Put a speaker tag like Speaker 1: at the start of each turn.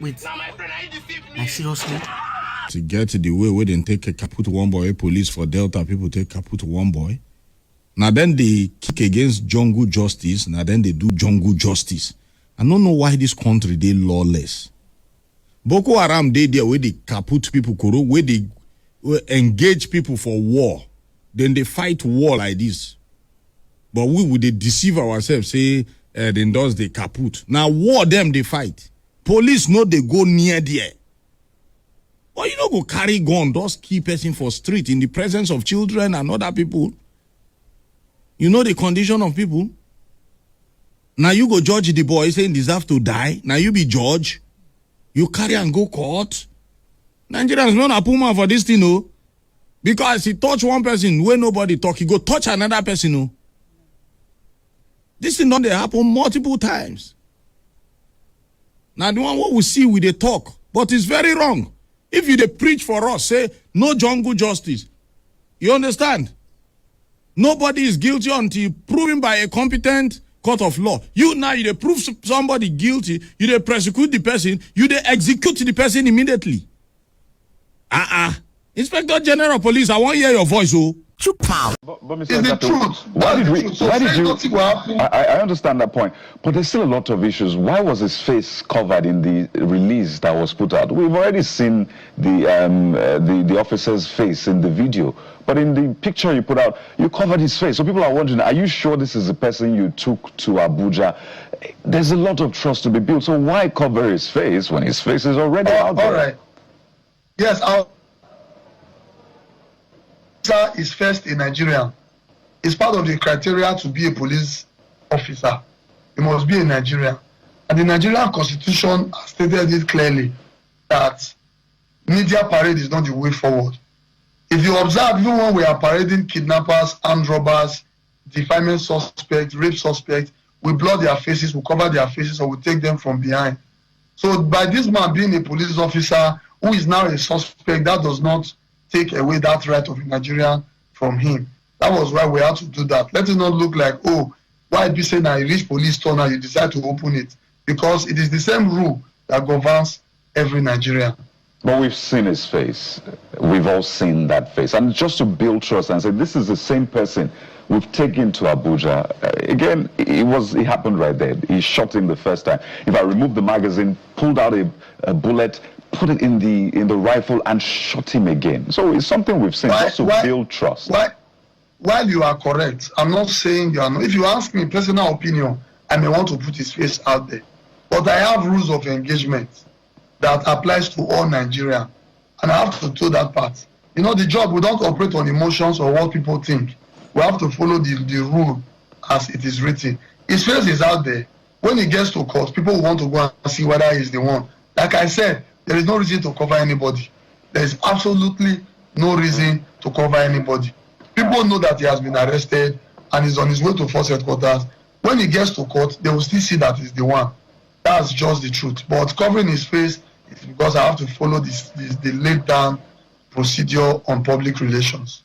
Speaker 1: Wait. Like seriously?
Speaker 2: To get to the way where they take a kaput one boy, police for Delta, people take kaput one boy. Now then they kick against jungle justice. Now then they do jungle justice. I don't know why this country they lawless. Boko Haram they there where they kaput people, where they engage people for war. Then they fight war like this. But we would they deceive ourselves, say then does they kaput. Now war them they fight. Police know they go near there. But you know go carry gun, just keep person for street in the presence of children and other people. You know the condition of people. Now you go judge the boy saying deserve to die. Now you be judge. You carry and go court. Nigerians not a puma for this thing, no. Because he touch one person where nobody talk, he go touch another person, no. This thing don't happen multiple times. Now the one what we see with the talk, but it's very wrong. If you they preach for us, say no jungle justice. You understand? Nobody is guilty until proven by a competent court of law. You now you they prove somebody guilty, you they prosecute the person, you they execute the person immediately. Inspector General of Police, I want to hear your voice, oh.
Speaker 3: But Mr. It's the truth. Why did you? I understand that point, but there's still a lot of issues. Why was his face covered in the release that was put out? We've already seen the officer's face in the video, but in the picture you put out, you covered his face. So people are wondering, are you sure this is the person you took to Abuja? There's a lot of trust to be built. So why cover his face when his face is already out there?
Speaker 4: All right. Yes, is first in Nigeria. It's part of the criteria to be a police officer. You must be in Nigeria. And the Nigerian Constitution has stated it clearly that media parade is not the way forward. If you observe, even when we are parading kidnappers, armed robbers, defaming suspects, rape suspects, we blur their faces, we cover their faces, or we take them from behind. So by this man being a police officer who is now a suspect, that does not take away that right of a Nigerian from him. That was why we had to do that. Let it not look like, oh, why be saying I reach police store now, you decide to open it. Because it is the same rule that governs every Nigerian.
Speaker 3: But we've seen his face. We've all seen that face. And just to build trust and say, this is the same person we've taken to Abuja. Again, it happened right there. He shot him the first time. If I removed the magazine, pulled out a bullet, put it in the rifle and shot him again. So it's something we've seen just to build trust.
Speaker 4: While you are correct, I'm not saying you are not. If you ask me personal opinion, I may want to put his face out there. But I have rules of engagement that applies to all Nigerians. And I have to do that part. You know, the job, we don't operate on emotions or what people think. We have to follow the rule as it is written. His face is out there. When he gets to court, people will want to go and see whether he's the one. Like I said, there is no reason to cover anybody. There is absolutely no reason to cover anybody. People know that he has been arrested and is on his way to force headquarters. When he gets to court, they will still see that he's the one. That's just the truth. But covering his face is because I have to follow the laid down procedure on public relations.